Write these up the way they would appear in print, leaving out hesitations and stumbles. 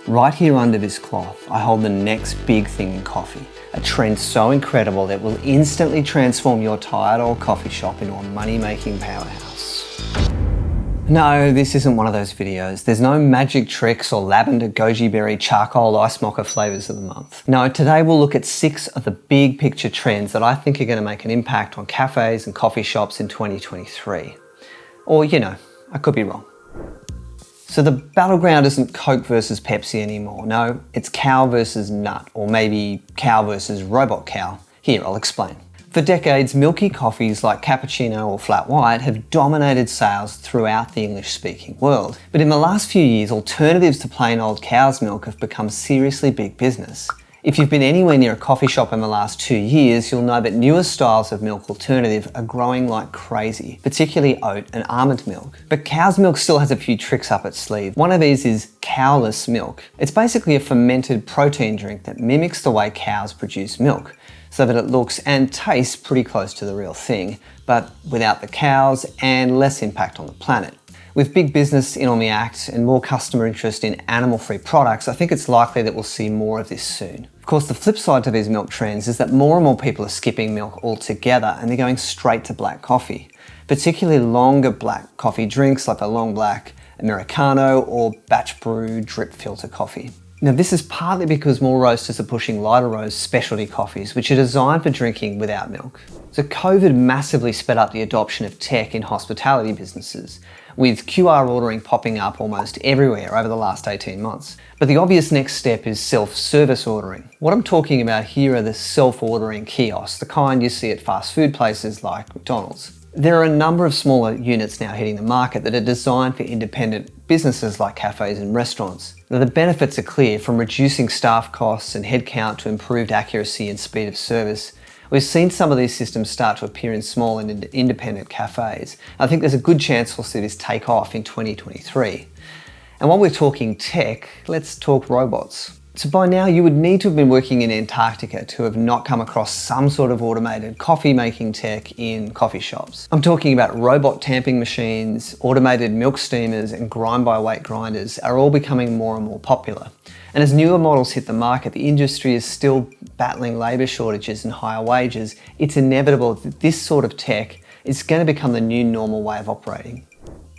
Right here under this cloth, I hold the next big thing in coffee, a trend so incredible that will instantly transform your tired old coffee shop into a money-making powerhouse. No, this isn't one of those videos. There's no magic tricks or lavender, goji berry, charcoal, ice mocha flavors of the month. No, today we'll look at 6 of the big picture trends that I think are going to make an impact on cafes and coffee shops in 2023. Or, I could be wrong. So the battleground isn't Coke versus Pepsi anymore. No, it's cow versus nut, or maybe cow versus robot cow. Here, I'll explain. For decades, milky coffees like cappuccino or flat white have dominated sales throughout the English-speaking world. But in the last few years, alternatives to plain old cow's milk have become seriously big business. If you've been anywhere near a coffee shop in the last 2 years, you'll know that newer styles of milk alternative are growing like crazy, particularly oat and almond milk. But cow's milk still has a few tricks up its sleeve. One of these is cowless milk. It's basically a fermented protein drink that mimics the way cows produce milk, so that it looks and tastes pretty close to the real thing, but without the cows and less impact on the planet. With big business in on the act and more customer interest in animal-free products, I think it's likely that we'll see more of this soon. Of course, the flip side to these milk trends is that more and more people are skipping milk altogether and they're going straight to black coffee, particularly longer black coffee drinks like a long black, Americano, or batch brew drip filter coffee. Now, this is partly because more roasters are pushing lighter roast specialty coffees, which are designed for drinking without milk. So COVID massively sped up the adoption of tech in hospitality businesses, with QR ordering popping up almost everywhere over the last 18 months. But the obvious next step is self-service ordering. What I'm talking about here are the self-ordering kiosks, the kind you see at fast food places like McDonald's. There are a number of smaller units now hitting the market that are designed for independent businesses like cafes and restaurants. Now, the benefits are clear, from reducing staff costs and headcount to improved accuracy and speed of service. We've seen some of these systems start to appear in small and independent cafes. I think there's a good chance we'll see this take off in 2023. And while we're talking tech, let's talk robots. So by now you would need to have been working in Antarctica to have not come across some sort of automated coffee making tech in coffee shops. I'm talking about robot tamping machines, automated milk steamers, and grind-by-weight grinders are all becoming more and more popular. And as newer models hit the market, the industry is still battling labour shortages and higher wages. It's inevitable that this sort of tech is going to become the new normal way of operating.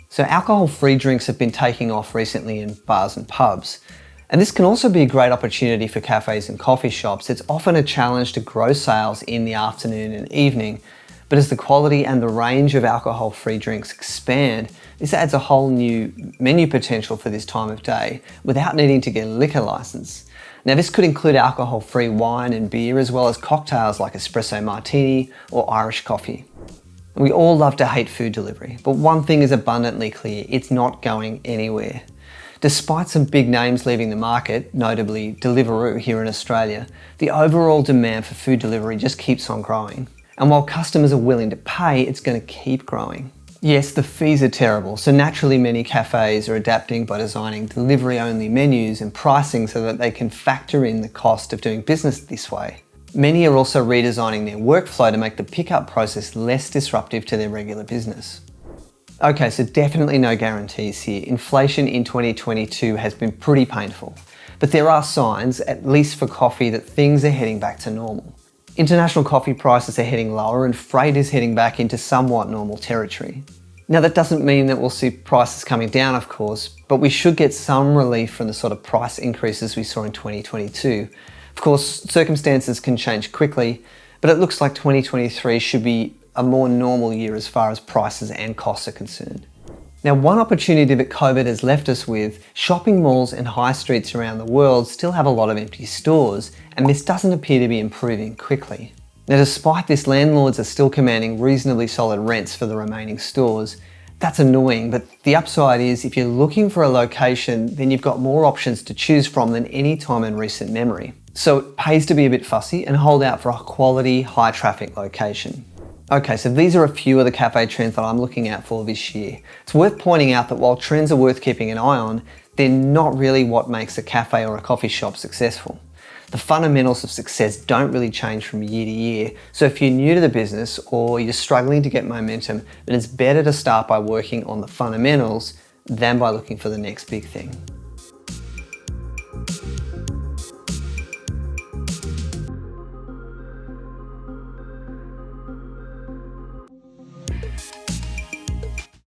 So alcohol-free drinks have been taking off recently in bars and pubs. And this can also be a great opportunity for cafes and coffee shops. It's often a challenge to grow sales in the afternoon and evening, but as the quality and the range of alcohol-free drinks expand, this adds a whole new menu potential for this time of day without needing to get a liquor license. Now, this could include alcohol-free wine and beer, as well as cocktails like espresso martini or Irish coffee. We all love to hate food delivery, but one thing is abundantly clear: it's not going anywhere. Despite some big names leaving the market, notably Deliveroo here in Australia, the overall demand for food delivery just keeps on growing. And while customers are willing to pay, it's going to keep growing. Yes, the fees are terrible, so naturally many cafes are adapting by designing delivery-only menus and pricing so that they can factor in the cost of doing business this way. Many are also redesigning their workflow to make the pickup process less disruptive to their regular business. Okay, so definitely no guarantees here. Inflation in 2022 has been pretty painful, but there are signs, at least for coffee, that things are heading back to normal. International coffee prices are heading lower and freight is heading back into somewhat normal territory. Now, that doesn't mean that we'll see prices coming down, of course, but we should get some relief from the sort of price increases we saw in 2022. Of course, circumstances can change quickly, but it looks like 2023 should be a more normal year as far as prices and costs are concerned. Now, one opportunity that COVID has left us with: shopping malls and high streets around the world still have a lot of empty stores, and this doesn't appear to be improving quickly. Now, despite this, landlords are still commanding reasonably solid rents for the remaining stores. That's annoying, but the upside is if you're looking for a location, then you've got more options to choose from than any time in recent memory. So it pays to be a bit fussy and hold out for a quality, high traffic location. Okay, so these are a few of the cafe trends that I'm looking out for this year. It's worth pointing out that while trends are worth keeping an eye on, they're not really what makes a cafe or a coffee shop successful. The fundamentals of success don't really change from year to year, so if you're new to the business or you're struggling to get momentum, then it's better to start by working on the fundamentals than by looking for the next big thing.